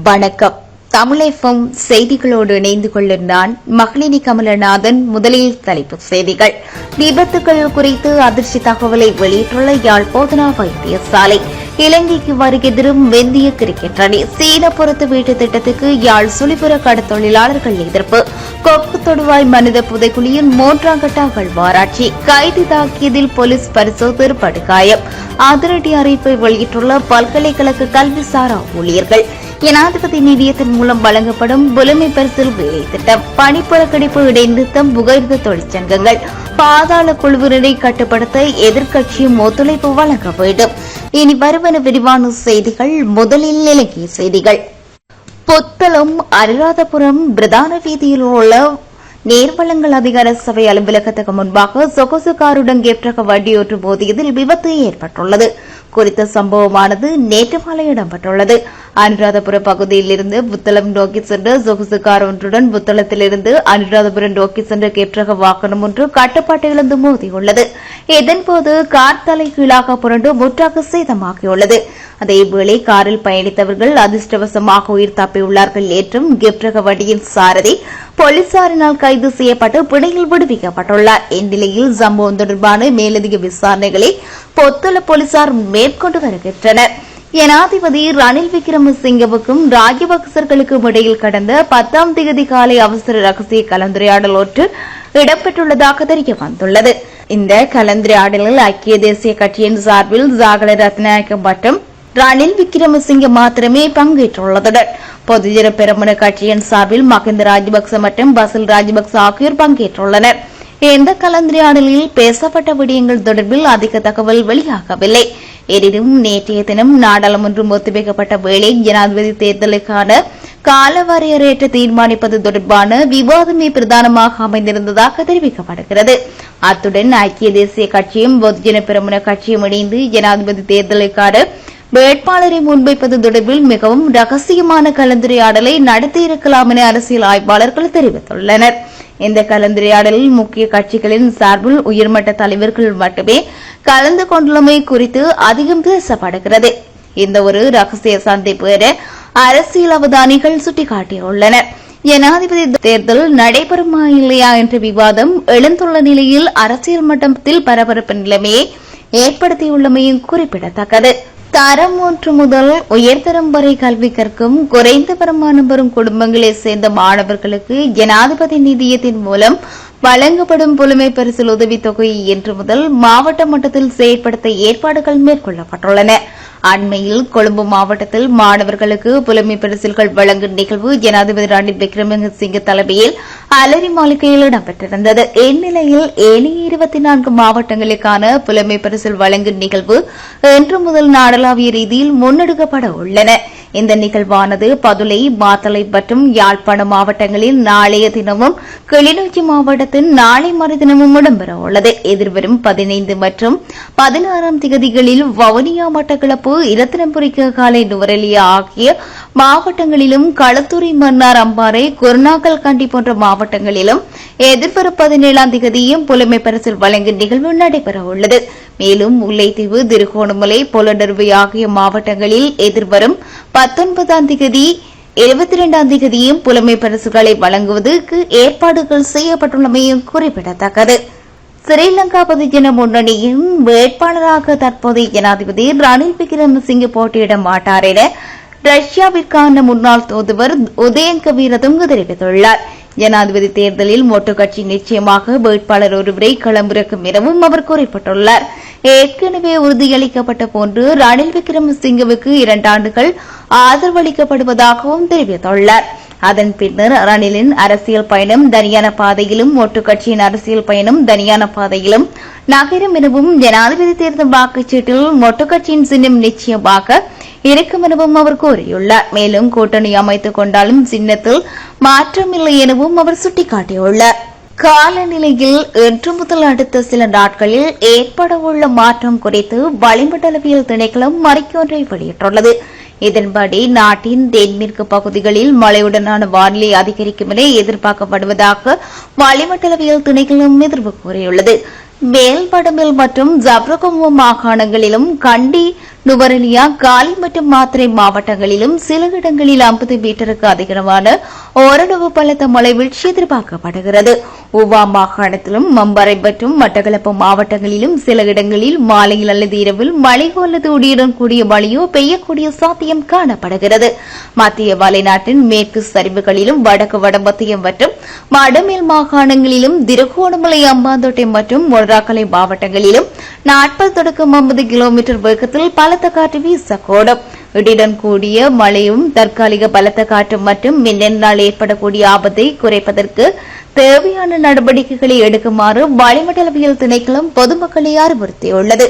வணக்கம். தமிழகம் செய்திகளோடு இணைந்து கொள்ளும் நான் மகளினி கமலநாதன். முதலில் தலைப்புச் செய்திகள். விபத்துகள் குறித்து அதிர்ச்சி தகவலை வெளியிட்டுள்ள யாழ் போதனா வைத்தியசாலை. இலங்கைக்கு வருகை தரும் வெந்திய கிரிக்கெட் அணி. சீன பொறுத்து வீட்டு திட்டத்துக்கு யாழ் சுழிபுற கடற்தொழிலாளர்கள் எதிர்ப்பு. கொக்கு தொடுவாய் மனித புதைக்குழியின் 3ஆம் கட்ட அகழ்வாராய்ச்சி. கைது தாக்கியதில் போலீஸ் பரிசோதனை படுகாயம். அதிரடி அறிவிப்பை வெளியிட்டுள்ள பல்கலைக்கழக கல்விசாரா ஊழியர்கள். ஜனாதிபதி நிதியத்தின் மூலம் வழங்கப்படும் புலமை பரிசில் வேலை திட்டம். பணிப்புறக்கணிப்பு இடைநிறுத்தம். புகையிரத தொழிற்சங்கங்கள். பாதாள குழுவினரை கட்டுப்படுத்த எதிர்க்கட்சியும் ஒத்துழைப்பு வழங்க வேண்டும். இனி வருவன விரிவான செய்திகள். முதலில் இலங்கை செய்திகள். புத்தளம் அனுராதபுரம் பிரதான வீதியில் உள்ள நீர்வளங்கள் அதிகார சபை அலுவலகத்துக்கு முன்பாக சொகுசு காருடன் கேப்டக வண்டியொன்று மோதியதில் விபத்து ஏற்பட்டுள்ளது. குறித்த சம்பவமானது நேற்று மாலை இடம்பெற்றுள்ளது. அனுராதபுரம் பகுதியில் இருந்து புத்தளம் நோக்கி சென்ற சொகுசு கார் ஒன்றுடன் புத்தளத்திலிருந்து அனுராதபுரம் நோக்கி சென்ற கேப்டக வாகனம் ஒன்று கட்டுப்பாட்டை இழந்து மோதியுள்ளது. இதன்போது கார் தலைகீழாக புரண்டு முற்றாக சேதமாகியுள்ளது. அதேவேளை காரில் பயணித்தவர்கள் அதிர்ஷ்டவசமாக உயிர் தப்பியுள்ளார்கள் என்றும் கேப்டக வண்டியின் சாரதி போலீசாரினால் கைது செய்யப்பட்டு பிணையில் விடுவிக்கப்பட்டுள்ளார். இந்நிலையில் சம்பவம் தொடர்பான மேலதிக விசாரணைகளை பொத்தள போலீசார் மேற்கொண்டு வருகின்றனர். ஜனாதிபதி ரணில் விக்ரமசிங்கவுக்கும் ராஜபக்சர்களுக்கும் இடையில் கடந்த 10ஆம் தேதி காலை அவசர ரகசிய கலந்துரையாடல் ஒன்று இடம்பெற்றுள்ளதாக தெரிய வந்துள்ளது. இந்த கலந்துரையாடலில் ஐக்கிய தேசிய கட்சியின் சார்பில் ஜாகல ரத்நாயக்க மற்றும் ரணில் விக்ரமசிங்க மாத்திரமே பங்கேற்றுள்ளதுடன் பொதுஜன பெரமுன கட்சியின் சார்பில் மஹிந்த ராஜபக்ச மற்றும் பசில் ராஜபக்ச ஆகியோர் பங்கேற்றுள்ளனர். இந்த கலந்துரையாடலில் பேசப்பட்ட விடயங்கள் தொடர்பில் அதிக தகவல் வெளியாகவில்லை. எனினும் நேற்றைய தினம் நாடாளுமன்றம் ஒத்திவைக்கப்பட்ட வேளை ஜனாதிபதி தேர்தலுக்கான காலவரையறையற்ற தீர்மானிப்பது தொடர்பான விவாதமே பிரதானமாக அமைந்திருந்ததாக தெரிவிக்கப்படுகிறது. அத்துடன் ஐக்கிய தேசிய கட்சியும் பொதுஜன பெரமுன கட்சியும் இணைந்து ஜனாதிபதி தேர்தலுக்கான வேட்பாளரை முன்வைப்பது தொடர்பில் மிகவும் ரகசியமான கலந்துரையாடலை நடத்தியிருக்கலாம் என அரசியல் ஆய்வாளர்கள் தெரிவித்துள்ளனர். இந்த கலந்துரையாடலில் முக்கிய கட்சிகளின் சார்பில் உயர்மட்ட தலைவர்கள் மட்டுமே கலந்து கொண்டுள்ளமை குறித்து அதிகம் பேசப்படுகிறது. இந்த ஒரு ரகசிய சந்திப்பு என அரசியல் அவதானிகள் சுட்டிக்காட்டியுள்ளனர். ஜனாதிபதி தேர்தல் நடைபெறுமா இல்லையா என்ற விவாதம் எழுந்துள்ள நிலையில் அரசியல் மட்டத்தில் பரபரப்பு நிலைமையை ஏற்படுத்தியுள்ளமையும் குறிப்பிடத்தக்கது. தரம் 1 முதல் உயர்தரம் வரை கல்வி கற்கும் குறைந்த வருமானம் பெறும் குடும்பங்களைச் சேர்ந்த மாணவர்களுக்கு ஜனாதிபதி நிதியத்தின் மூலம் வழங்கப்படும் புலமை பரிசில் உதவித்தொகை இன்று முதல் மாவட்ட மட்டத்தில் செயற்படுத்த ஏற்பாடுகள் மேற்கொள்ளப்பட்டுள்ளன. அண்மையில் கொழும்பு மாவட்டத்தில் மாணவர்களுக்கு புலமை பரிசில்கள் வழங்கும் நிகழ்வு ஜனாதிபதி ரணில் விக்ரமசிங்க தலைமையில் அலரி மாளிகையில் இடம்பெற்றிருந்தது. இந்நிலையில் ஏனைய 24 மாவட்டங்களுக்கான புலமை பரிசில் வழங்கும் நிகழ்வு இன்று முதல் நாடளாவிய ரீதியில் முன்னெடுக்கப்பட உள்ளன. இந்த நிகழ்வானது பதுளை, மாத்தளை மற்றும் யாழ்ப்பாணம் மாவட்டங்களில் நாளைய தினமும், கிளிநொச்சி மாவட்டத்தில் நாளை மறுதினமும் இடம்பெற உள்ளது. எதிர்வரும் 15 மற்றும் 16ஆம் தேதிகளில் வவுனியா, மட்டக்களப்பு, இரத்தினபுரி, காலை, நுவரெலியா ஆகிய மாவட்டங்களிலும், களுத்துறை, மன்னார், அம்பாறை, குருநாகல், கண்டி போன்ற மாவட்டங்களிலும் எதிர்வரும் 17ஆம் தேதியும் புலமை பரிசில் வழங்கும் நிகழ்வு நடைபெற உள்ளது. மேலும் முல்லைத்தீவு, திருகோணமலை, பொலனறுவை ஆகிய மாவட்டங்களில் எதிர்வரும் 19ஆம் தேதி, 22ஆம் தேதியும் புலமை பரிசுகளை வழங்குவதற்கு ஏற்பாடுகள் செய்யப்பட்டுள்ளமையும் குறிப்பிடத்தக்கது. ஸ்ரீலங்கா பொதுஜன முன்னணியின் வேட்பாளராக தற்போதைய ஜனாதிபதி ரணில் விக்ரமசிங்கே போட்டியிட மாட்டார் என ரஷ்யாவிற்கான முன்னாள் தூதுவர் உதயங்க வீரதுங்க தெரிவித்துள்ளார். ஜனாதிபதி தேர்தலில் மொட்டு கட்சி நிச்சயமாக வேட்பாளர் ஒருவரை களமிறக்கும் எனவும் அவர் குறிப்பிட்டுள்ளார். ஏற்கனவே உறுதியளிக்கப்பட்ட போன்று ரணில் விக்ரமசிங்கவுக்கு 2 ஆண்டுகள் ஆதரவளிக்கப்படுவதாகவும் தெரிவித்துள்ளார். அதன் பின்னர் ரணிலின் அரசியல் பயணம் தனியான பாதையிலும், மொட்டு கட்சியின் அரசியல் பயணம் தனியான பாதையிலும் நகரும் எனவும் ஜனாதிபதி தேர்தல் வாக்குச்சீட்டில் மொட்டு கட்சியின் சின்னம் நிச்சயமாக இருக்கும் எனவும் அவர் கூறியுள்ளார். மேலும் கூட்டணி அமைத்துக் கொண்டாலும் சின்னத்தில் மாற்றமில்லை எனவும் அவர் சுட்டிக்காட்டியுள்ளார். காலநிலையில் இன்று முதல் அடுத்த சில நாட்களில் ஏற்படவுள்ள மாற்றம் குறித்து வளிமண்டலவியல் திணைக்களம் அறிக்கை ஒன்றை வெளியிட்டுள்ளது. இதன்படி நாட்டின் தென்மேற்கு பகுதிகளில் மழையுடனான வானிலை அதிகரிக்கும் என எதிர்பார்க்கப்படுவதாக வளிமண்டலவியல் திணைக்களம் எதிர்ப்பு கூறியுள்ளது. மேல் வடமேல் மற்றும் ஜப்ரகமு மாகாணங்களிலும், கண்டி, நுவரெலியா, காலி மற்றும் மாத்தறை மாவட்டங்களிலும் சில இடங்களில் 50 மீட்டருக்கு அதிகமான ஓரளவு பலத்த மழை வீழ்ச்சி எதிர்பார்க்கப்படுகிறது. ஊவா மாகாணத்திலும் மம்பரை மற்றும் மட்டக்களப்பு மாவட்டங்களிலும் சில இடங்களில் மாலையில் அல்லது இரவில் மழை அல்லது இடியுடன் கூடிய மழையோ பெய்யக்கூடிய சாத்தியம் காணப்படுகிறது. மத்திய வலைநாட்டின் மேற்கு சரிவுகளிலும் வடக்கு வடமத்திய மற்றும் வடமேல் மாகாணங்களிலும் திருகோணமலை, அம்பாந்தோட்டை மற்றும் மொனராகலை மாவட்டங்களிலும் 40 தொடக்கம் 50 கிலோமீட்டர் வேகத்தில் பலத்த காற்று வீசக்கூடும். இடியுடன் கூடிய மழையும் தற்காலிக பலத்த காற்று மற்றும் மின்னலினால் ஏற்படக்கூடிய ஆபத்தை குறைப்பதற்கு தேவையான நடவடிக்கைகளை எடுக்குமாறு வளிமண்டலவியல் திணைக்களம் பொதுமக்களை அறிவுறுத்தியுள்ளது.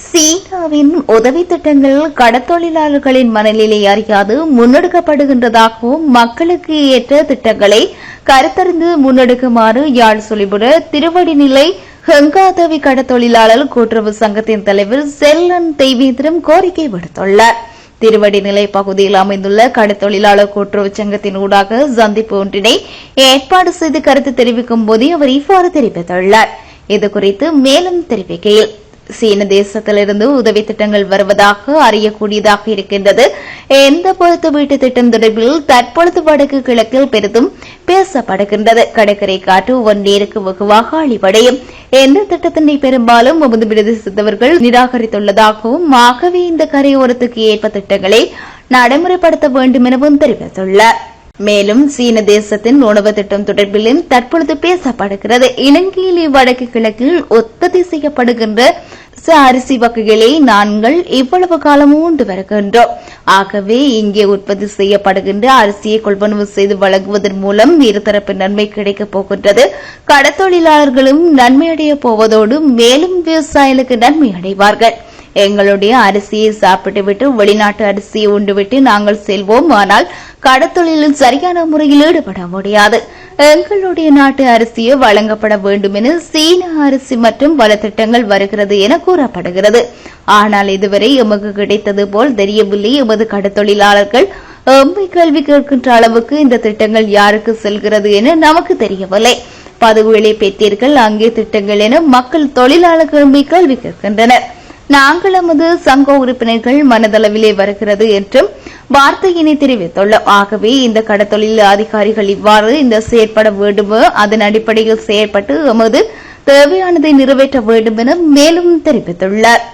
சீனாவின் உதவி திட்டங்கள் கடற்தொழிலாளர்களின் மனநிலை அறியாது முன்னெடுக்கப்படுகின்றதாகவும் மக்களுக்கு ஏற்ற திட்டங்களை கருத்தறிந்து முன்னெடுக்குமாறு யாழ் சொலிபுர திருவடிநிலை ஹெங்காதவி கடற்தொழிலாளர் கூட்டுறவு சங்கத்தின் தலைவர் செல்லன் தெய்வேந்திரம் கோரிக்கை விடுத்துள்ளார். திருவடிநிலை பகுதியில் அமைந்துள்ள கடற்தொழிலாளர் கூட்டுறவு சங்கத்தின் ஊடாக சந்திப்பு ஒன்றினை ஏற்பாடு செய்து கருத்து தெரிவிக்கும் போதே அவர் இவ்வாறு தெரிவித்துள்ளார். இதுகுறித்து மேலும் தெரிவிக்கையில், சீன தேசத்திலிருந்து உதவி திட்டங்கள் வருவதாக அறியக்கூடியதாக இருக்கின்றது. எந்த பொறுத்து வீட்டு திட்டம் தொடர்பில் தற்பொழுது வடக்கு கிழக்கில் பெரிதும் பேசப்படுகின்றது. கடற்கரை காற்று ஒன்னேருக்கு வெகுவாக அழிவடையும். எந்த திட்டத்தினை பெரும்பாலும் முகது பிரதேசித்தவர்கள் நிராகரித்துள்ளதாகவும், ஆகவே இந்த கரையோரத்துக்கு ஏற்ப திட்டங்களை நடைமுறைப்படுத்த வேண்டும் எனவும் தெரிவித்துள்ளார். மேலும் சீன தேசத்தின் உணவு திட்டம் தொடர்பிலும் தற்பொழுது பேசப்படுகிறது. இலங்கையிலே வடக்கு கிழக்கில் உற்பத்தி செய்யப்படுகின்ற அரிசி வகைகளை நாங்கள் இவ்வளவு காலம் உண்டு வருகின்றோம். ஆகவே இங்கே உற்பத்தி செய்யப்படுகின்ற அரிசியை கொள்வனவு செய்து வழங்குவதன் மூலம் இருதரப்பு நன்மை கிடைக்கப் போகின்றது. கடற்தொழிலாளர்களும் நன்மையடைய போவதோடு மேலும் விவசாயிகளுக்கு நன்மை அடைவார்கள். எங்களுடைய அரிசியை சாப்பிட்டுவிட்டு வெளிநாட்டு அரிசியை உண்டுவிட்டு நாங்கள் செல்வோம். ஆனால் கடற்தொழிலில் சரியான முறையில் ஈடுபட முடியாது. எங்களுடைய நாட்டு அரிசியை வழங்கப்பட வேண்டும் என சீன அரிசி மற்றும் பல திட்டங்கள் வருகிறது என கூறப்படுகிறது. ஆனால் இதுவரை எமக்கு கிடைத்தது போல் தெரியவில்லை. எமது கடற்தொழிலாளர்கள் எம்மை கேள்வி கேட்கின்ற அளவுக்கு இந்த திட்டங்கள் யாருக்கு செல்கிறது என நமக்கு தெரியவில்லை. பதவிகளை பெற்றீர்கள், அங்கே திட்டங்கள் என மக்கள் தொழிலாளர்கள் கேள்வி கேட்கின்றனர். நாங்கள் நமது சங்க உறுப்பினர்கள் மனதளவிலே வருகிறது என்றும் வார்த்தையினை தெரிவித்துள்ளோம். ஆகவே இந்த கடற்தொழில் அதிகாரிகள் இவ்வாறு இந்த செயற்பட வேண்டுமோ அதன் அடிப்படையில் செயற்பட்டு எமது தேவையானதை நிறைவேற்ற வேண்டும் என மேலும் தெரிவித்துள்ளார்.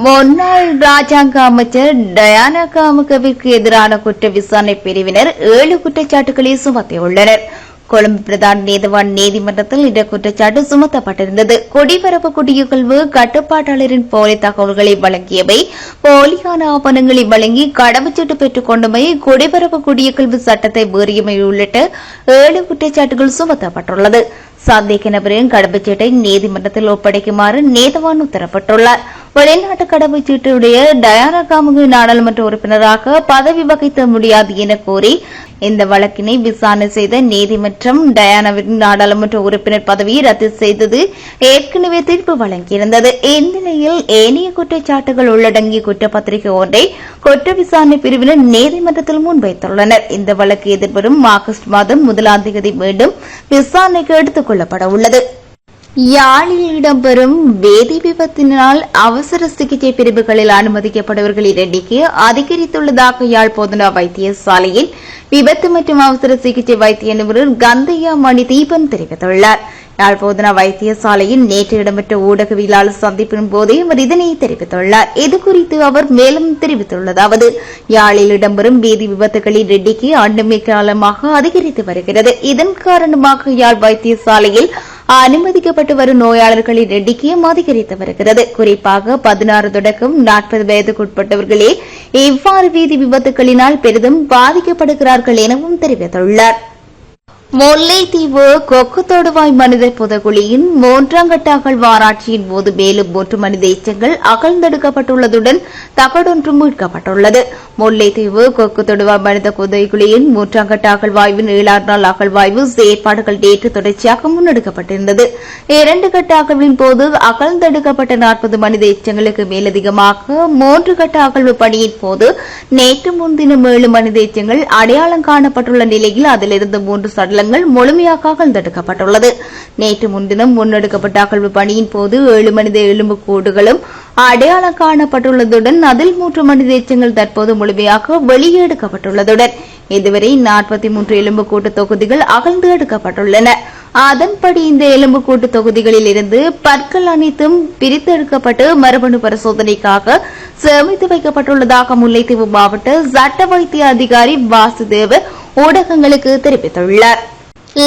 முன்னாள் ராஜாங்க அமைச்சர் டயானா காமுகவிற்கு எதிரான குற்ற விசாரணை பிரிவினர் 7 குற்றச்சாட்டுகளை சுமத்தியுள்ளனர். கொழும்பு பிரதான நீதிவான் நீதிமன்றத்தில் இந்த குற்றச்சாட்டு சுமத்தப்பட்டிருந்தது. குடிபரப்பு குடியகழ்வு கட்டுப்பாட்டாளரின் போலி தகவல்களை வழங்கியவை, போலியான ஆவணங்களை வழங்கி கடவுச்சீட்டு பெற்றுக் கொண்டமை, குடிபரப்பு குடியகழ்வு சட்டத்தை மீறியமை உள்ளிட்ட 7 குற்றச்சாட்டுகள் சுமத்தப்பட்டுள்ளது. சந்தேக நபரின் கடவுச்சீட்டை நீதிமன்றத்தில் ஒப்படைக்குமாறு நீதிவான் உத்தரவிட்டுள்ளார். வெளிநாட்டு கடவுச்சீட்டுடைய டயானா காமுக நாடாளுமன்ற உறுப்பினராக பதவி வகிக்க முடியாது என கூறி இந்த வழக்கினை விசாரணை செய்த நீதிமன்றம் டயானாவின் நாடாளுமன்ற உறுப்பினர் பதவியை ரத்து செய்தது ஏற்கனவே தீர்ப்பு வழங்கியிருந்தது. இந்நிலையில் ஏனைய குற்றச்சாட்டுகள் உள்ளடங்கிய குற்றப்பத்திரிகை ஒன்றை குற்ற விசாரணை பிரிவினர் நீதிமன்றத்தில் முன்வைத்துள்ளனர். இந்த வழக்கு எதிர்வரும் ஆகஸ்ட் மாதம் 1ஆம் தேதி மீண்டும் விசாரணைக்கு எடுத்துக் கொள்ளப்பட உள்ளது. யாழில் இடம்பெறும் வேதி விபத்தினால் அவசர சிகிச்சை பிரிவுகளில் அனுமதிக்கப்படுபவர்களின் எண்ணிக்கை அதிகரித்துள்ளதாக யாழ் போதனா வைத்தியசாலையின் விபத்து மற்றும் அவசர சிகிச்சை வைத்திய நிபுணர் கந்தையா மணி தீபன் தெரிவித்துள்ளார். யாழ் போதனா வைத்தியசாலையின் நேற்று இடம்பெற்ற ஊடகவியலாளர் சந்திப்பின் போதே அவர் இதனை தெரிவித்துள்ளார். இதுகுறித்து அவர் மேலும் தெரிவித்துள்ளதாவது, யாழில் இடம்பெறும் வேதி விபத்துகளின் எண்ணிக்கை ஆண்டுமே காலமாக அதிகரித்து வருகிறது. இதன் காரணமாக யாழ் வைத்தியசாலையில் அனுமதிக்கப்பட்டு வரும் நோயாளர்களின் எண்ணிக்கையும் அதிகரித்து வருகிறது. குறிப்பாக 16 தொடக்கம் 40 வயதுக்குட்பட்டவர்களே இவ்வாறு வீதி விபத்துகளினால் பெரிதும் பாதிக்கப்படுகிறார்கள் எனவும் தெரிவித்துள்ளார். முல்லைத்தீவு கொக்கு தொடுவாய் மனித புதகுழியின் 3ஆம் கட்ட அகழ்வாராய்ச்சியின் போது மேலும் 3 மனித எச்சங்கள் அகழ்ந்தெடுக்கப்பட்டுள்ளதுடன் தகடொன்று மீட்கப்பட்டுள்ளது. முல்லைத்தீவு கொக்கு தொடுவாய் மனித புதைகுழியின் 3ஆம் கட்ட அகழ்வாய்வின் 7ஆம் நாள் அகழ்வாய்வு செயற்பாடுகள் நேற்று தொடர்ச்சியாக முன்னெடுக்கப்பட்டிருந்தது. 2 கட்ட அகழ்வின் போது அகழ்ந்தெடுக்கப்பட்ட 40 மனித எச்சங்களுக்கு மேலதிகமாக 3 கட்ட அகழ்வு பணியின் போது நேற்று முன்தினம் 7 மனித எச்சங்கள் அடையாளம் காணப்பட்டுள்ள நிலையில் அதிலிருந்து 3 சடலங்கள் கூடங்கள் முழுமையாக அகழ்ந்தெடுக்கப்பட்டுள்ளது. நேற்று முன்தினம் முன்னெடுக்கப்பட்ட அகழ்வு பணியின் போது 7 மனித எலும்புக்கூடுகளும் அடையாளம் காணப்பட்டுள்ளதுடன் அதில் 3 மனித எச்சங்கள் தற்போது முழுமையாக வெளியே எடுக்கப்பட்டுள்ளதுடன் இதுவரை 43 எலும்புக்கூட்டு தொகுதிகள் அகழ்ந்து எடுக்கப்பட்டுள்ளன. அதன்படி இந்த எலும்புக்கூட்டு தொகுதிகளில் இருந்து பற்கள் அனைத்தும் பிரித்தெடுக்கப்பட்டு மரபணு பரிசோதனைக்காக சேமித்து வைக்கப்பட்டுள்ளதாக முல்லைத்தீவு மாவட்ட சட்ட வைத்திய அதிகாரி வாசுதேவ ஊடகங்களுக்கு தெரிவித்துள்ளார்.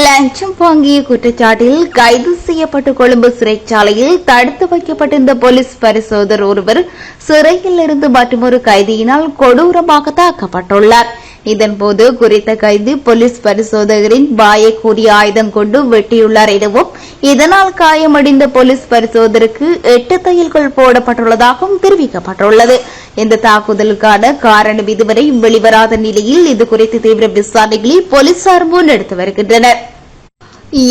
லஞ்சம் வாங்கிய குற்றச்சாட்டில் கைது செய்யப்பட்டு கொழும்பு சிறைச்சாலையில் தடுத்து வைக்கப்பட்டிருந்த போலீஸ் பரிசோதகர் ஒருவர் சிறையில் இருந்து மற்றொரு கைதியினால் கொடூரமாக தாக்கப்பட்டுள்ளார். இதன்போது குறித்த கைதி போலீஸ் பரிசோதகரின் வாயை கூறிய ஆயுதம் கொண்டு வெட்டியுள்ளார் எனவும் இதனால் காயமடைந்த போலீஸ் பரிசோதகருக்கு 8 தையல்கள் போடப்பட்டுள்ளதாகவும் தெரிவிக்கப்பட்டுள்ளது. இந்த தாக்குதலுக்கான காரணம் இதுவரை வெளிவராத நிலையில் இதுகுறித்து தீவிர விசாரணைகளை போலீசார் முன்னெடுத்து வருகின்றனர்.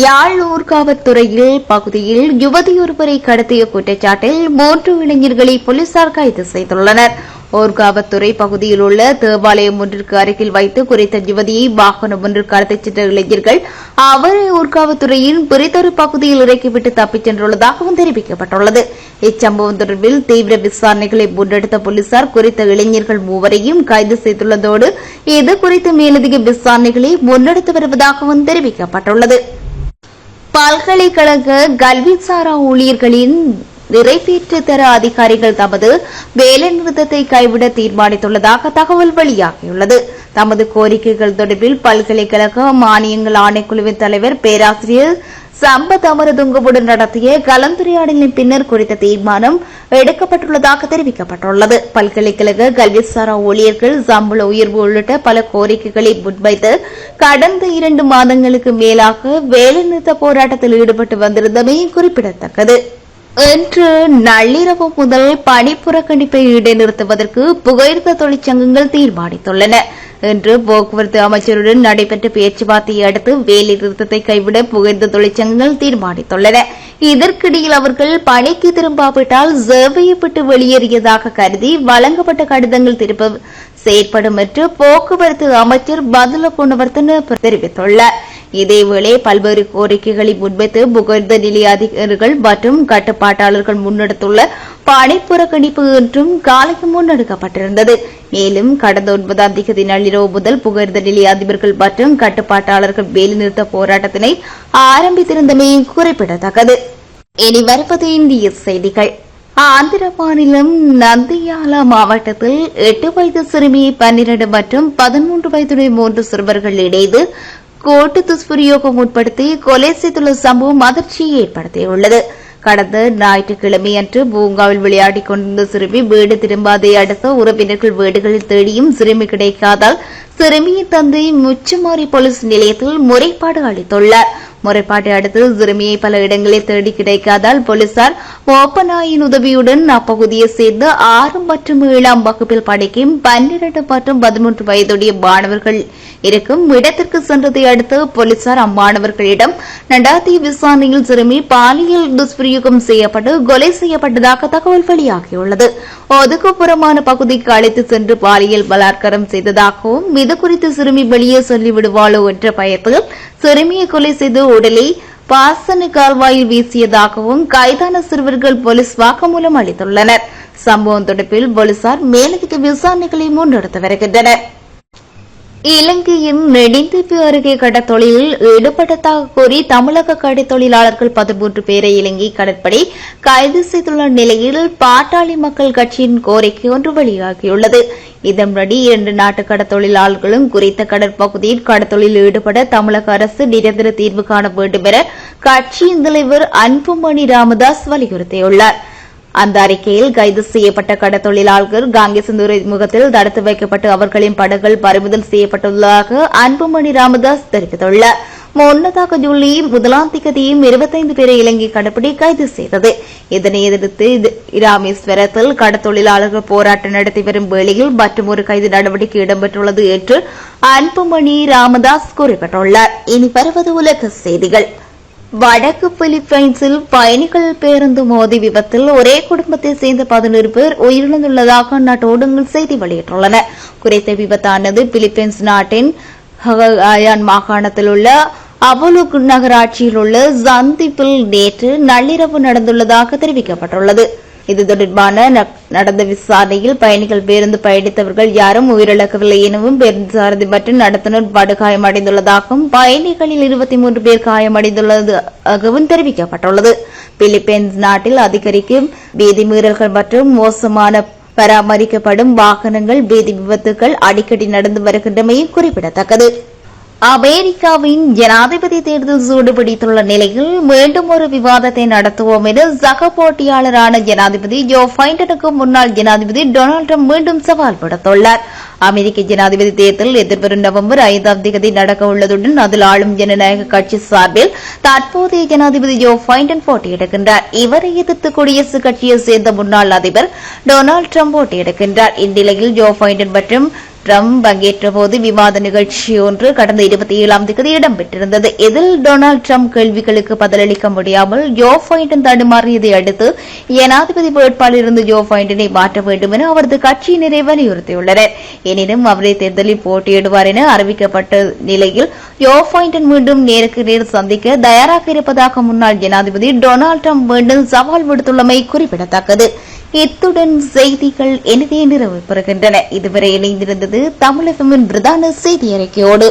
யாழ் ஊர்காவத்துறையில் பகுதியில் யுவதியொருவரை கடத்திய குற்றச்சாட்டில் 3 இளைஞர்களை போலீசார் கைது செய்துள்ளனர். ஊர்காவத்துறை பகுதியில் உள்ள தேவாலயம் ஒன்றிற்கு அருகில் வைத்து குறித்த யுவதியை வாகனம் ஒன்றிற்கு கடத்திச் சென்ற இளைஞர்கள் அவரை ஊர்காவத்துறையின் பிரிதொரு பகுதியில் இறக்கிவிட்டு தப்பிச் சென்றுள்ளதாகவும் தெரிவிக்கப்பட்டுள்ளது. இச்சம்பவம் தொடர்பில் தீவிர விசாரணைகளை முன்னெடுத்த போலீசார் குறித்த இளைஞர்கள் 3வரையும் கைது செய்துள்ளதோடு இதுகுறித்து மேலதிக விசாரணைகளை முன்னெடுத்து வருவதாகவும் தெரிவிக்கப்பட்டுள்ளது. பல்கலைக்கழக கல்விசாரா ஊழியர்களின் நிறைவேற்று தர அதிகாரிகள் தமது வேலைநிறுத்தத்தை கைவிட தீர்மானித்துள்ளதாக தகவல் வெளியாகியுள்ளது. தமது கோரிக்கைகள் தொடர்பில் பல்கலைக்கழக மானியங்கள் ஆணைக்குழுவின் தலைவர் பேராசிரியர் சம்பத் அமரதுங்கவுடன் நடத்திய கலந்துரையாடலின் பின்னர் குறித்த தீர்மானம் எடுக்கப்பட்டுள்ளதாக தெரிவிக்கப்பட்டுள்ளது. பல்கலைக்கழக கல்விசாரா ஊழியர்கள் சம்பள உயர்வு உள்ளிட்ட பல கோரிக்கைகளை முன்வைத்து கடந்த 2 மாதங்களுக்கு மேலாக வேலைநிறுத்த போராட்டத்தில் ஈடுபட்டு வந்திருந்தமை குறிப்பிடத்தக்கது. இன்று நள்ளிரவு முதல் பணி புறக்கணிப்பை இடைநிறுத்துவதற்கு புகையிரத தொழிற்சங்கங்கள் தீர்மானித்துள்ளன. இன்று போக்குவரத்து அமைச்சருடன் நடைபெற்ற பேச்சுவார்த்தையை அடுத்து வேலை நிறுத்தத்தை கைவிட புகையிரத தொழிற்சங்கங்கள் தீர்மானித்துள்ளன. இதற்கிடையில் அவர்கள் பணிக்கு திரும்பாவிட்டால் சேவையை விட்டு வெளியேறியதாக கருதி வழங்கப்பட்ட கடிதங்கள் திரும்ப செயற்படும் என்று போக்குவரத்து அமைச்சர் பதுல குணவர்த்தன தெரிவித்துள்ளார். இதேவேளை பல்வேறு கோரிக்கைகளை முன்வைத்து புகையிரத நிலைய அதிகாரிகள் மற்றும் கட்டுப்பாட்டாளர்கள் முன்னெடுத்துள்ள பணி புறக்கணிப்பு இன்றும் காலைக்கு முன்னெடுக்கப்பட்டிருந்தது. மேலும் கடந்த 9ஆம் தேதி நள்ளிரவு முதல் புகையிரத நிலைய அதிபர்கள் மற்றும் கட்டுப்பாட்டாளர்கள் வேலைநிறுத்த போராட்டத்தினை ஆரம்பித்திருந்தமை குறிப்பிடத்தக்கது. இனி வருவது இந்திய செய்திகள். ஆந்திர மாநிலம் நந்தியாலா மாவட்டத்தில் 8 வயது சிறுமியை 12 மற்றும் 13 வயதுடைய 3 சிறுவர்கள் இணைந்து கூட்டு துஷ்பிரயோகம் உட்படுத்தி கொலை செய்துள்ள சம்பவம் அதிர்ச்சியை ஏற்படுத்தியுள்ளது. கடந்த ஞாயிற்றுக்கிழமை அன்று பூங்காவில் விளையாடிக் கொண்டிருந்த சிறுமி வீடு திரும்பாதை அடுத்த உறவினர்கள் வீடுகளில் தேடியும் சிறுமி கிடைக்காதால் சிறுமியின் தந்தை முச்சுமாரி போலீஸ் நிலையத்தில் முறைப்பாடு அளித்துள்ளார். முறைப்பாட்டை அடுத்து சிறுமியை பல இடங்களில் தேடி கிடைக்காதால் போலீசார் மோப்பநாயின் உதவியுடன் அப்பகுதியை சேர்ந்த 6 மற்றும் 7ஆம் வகுப்பில் படிக்கும் 12 மற்றும் 13 வயதுடைய மாணவர்கள் இருக்கும் இடத்திற்கு சென்றதை அடுத்து போலீசார் அம்மாணவர்களிடம் நடத்திய விசாரணையில் சிறுமி பாலியல் துஷ்பிரயோகம் செய்யப்பட்டு கொலை செய்யப்பட்டதாக தகவல் வெளியாகியுள்ளது. ஒதுக்குப்புறமான பகுதிக்கு அழைத்து சென்று பாலியல் பலாத்காரம் செய்ததாகவும் இதுகுறித்து சிறுமி வெளியே சொல்லிவிடுவாளோ என்ற பயத்தில் சிறுமியை கொலை செய்து உடலை பாசன கால்வாயில் வீசியதாகவும் கைதான சிறுவர்கள் போலீஸ் வாக்குமூலம் அளித்துள்ளனர். சம்பவம் தொடர்பில் போலீசார் மேலதிக விசாரணைகளை முன்னெடுத்து வருகின்றனர். இலங்கையின் நெடுந்தீவு அருகே கடற்தொழிலில் ஈடுபட்டதாக கூறி தமிழக கடற்தொழிலாளர்கள் 13 பேரை இலங்கை கடற்படை கைது செய்துள்ள நிலையில் பாட்டாளி மக்கள் கட்சியின் கோரிக்கை ஒன்று வெளியாகியுள்ளது. இதன்படி 2 நாட்டு கடற்தொழிலாளர்களும் குறித்த கடற்பகுதியில் கடற்தொழிலில் ஈடுபட தமிழக அரசு நிரந்தர தீர்வு காண வேண்டும் என கட்சியின் தலைவர் அன்புமணி ராமதாஸ் வலியுறுத்தியுள்ளார். அந்த அறிக்கையில் கைது செய்யப்பட்ட கடற்தொழிலாளர்கள் காங்கேசன் துறைமுகத்தில் தடுத்து வைக்கப்பட்டு அவர்களின் படகுகள் பறிமுதல் செய்யப்பட்டுள்ளதாக அன்புமணி ராமதாஸ் தெரிவித்துள்ளார். முன்னதாக ஜூலை 1ஆம் தேதியும் 25 பேரை இலங்கை கடற்படை கைது செய்தது. இதனை எதிர்த்து ராமேஸ்வரத்தில் கடற்தொழிலாளர்கள் போராட்டம் நடத்தி வரும் வேளையில் மற்றொரு கைது நடவடிக்கை இடம்பெற்றுள்ளது என்று அன்புமணி ராமதாஸ் குறிப்பிட்டுள்ளார். இனி வருவது உலக செய்திகள். வடக்கு பிலிப்பைன்ஸில் பயணிகள் பேருந்து மோதி விபத்தில் ஒரே குடும்பத்தைச் சேர்ந்த 11 பேர் உயிரிழந்துள்ளதாக அந்நாட்டு ஊடகங்கள் செய்தி வெளியிட்டுள்ளன. குறித்த விபத்தானது பிலிப்பைன்ஸ் நாட்டின் ஹகாயான் மாகாணத்தில் உள்ள அபுலுக் நகராட்சியில் உள்ள சந்திப்பில் நேற்று நள்ளிரவு நடந்துள்ளதாக தெரிவிக்கப்பட்டுள்ளது. இது தொடர்பான நடந்த விசாரணையில் பயணிகள் பேருந்து பயணித்தவர்கள் யாரும் உயிரிழக்கவில்லை எனவும் பேருந்து சாரதி மற்றும் நடத்துனர் படுகாயமடைந்துள்ளதாகவும் பயணிகளில் 23 பேர் காயமடைந்துள்ளதாகவும் தெரிவிக்கப்பட்டுள்ளது. பிலிப்பைன்ஸ் நாட்டில் அதிகரிக்கும் வீதிமீறல்கள் மற்றும் மோசமான பராமரிக்கப்படும் வாகனங்கள் வீதி விபத்துகள் அடிக்கடி நடந்து வருகின்றமையும் குறிப்பிடத்தக்கது. அமெரிக்காவின் ஜனாதிபதி தேர்தல் சூடுபிடித்துள்ள நிலையில் மீண்டும் ஒரு விவாதத்தை நடத்துவோம் என சக போட்டியாளரான ஜனாதிபதி ஜோ பைடனுக்கு முன்னாள் ஜனாதிபதி டொனால்டு டிரம்ப் மீண்டும் சவால் விடுத்துள்ளார். அமெரிக்க ஜனாதிபதி தேர்தல் எதிர்வரும் நவம்பர் 5ஆம் தேதி நடக்க உள்ளதுடன் அதில் ஆளும் ஜனநாயக கட்சி சார்பில் தற்போதைய ஜனாதிபதி ஜோ பைடன் போட்டியிடுகின்றார். இவரை எதிர்த்து குடியரசுக் கட்சியை சேர்ந்த முன்னாள் அதிபர் டொனால்டு டிரம்ப் போட்டியிடுகின்றார். இந்நிலையில் ஜோ பைடன் மற்றும் டிரம்ப் பங்கேற்றபோது விவாத நிகழ்ச்சி ஒன்று கடந்த 27ஆம் தேதி இடம்பெற்றிருந்தது. இதில் டொனால்டு டிரம்ப் கேள்விகளுக்கு பதிலளிக்க முடியாமல் ஜோ பைடன் தடுமாறியதை அடுத்து ஜனாதிபதி வேட்பாளரிலிருந்து ஜோ பைடனை மாற்ற வேண்டும் என அவரது கட்சியினரை வலியுறுத்தியுள்ளனர். எனினும் அவரே தேர்தலில் போட்டியிடுவார் என அறிவிக்கப்பட்ட நிலையில் ஜோ பைடன் மீண்டும் நேருக்கு நேர் சந்திக்க தயாராக இருப்பதாக முன்னாள் ஜனாதிபதி டொனால்டு டிரம்ப் மீண்டும் சவால் விடுத்துள்ளமை குறிப்பிடத்தக்கது. இத்துடன் செய்திகள் நிறைவு பெறுகின்றன. இதுவரை இணைந்திருந்தது தமிழகமின் பிரதான செய்தி அறிக்கையோடு.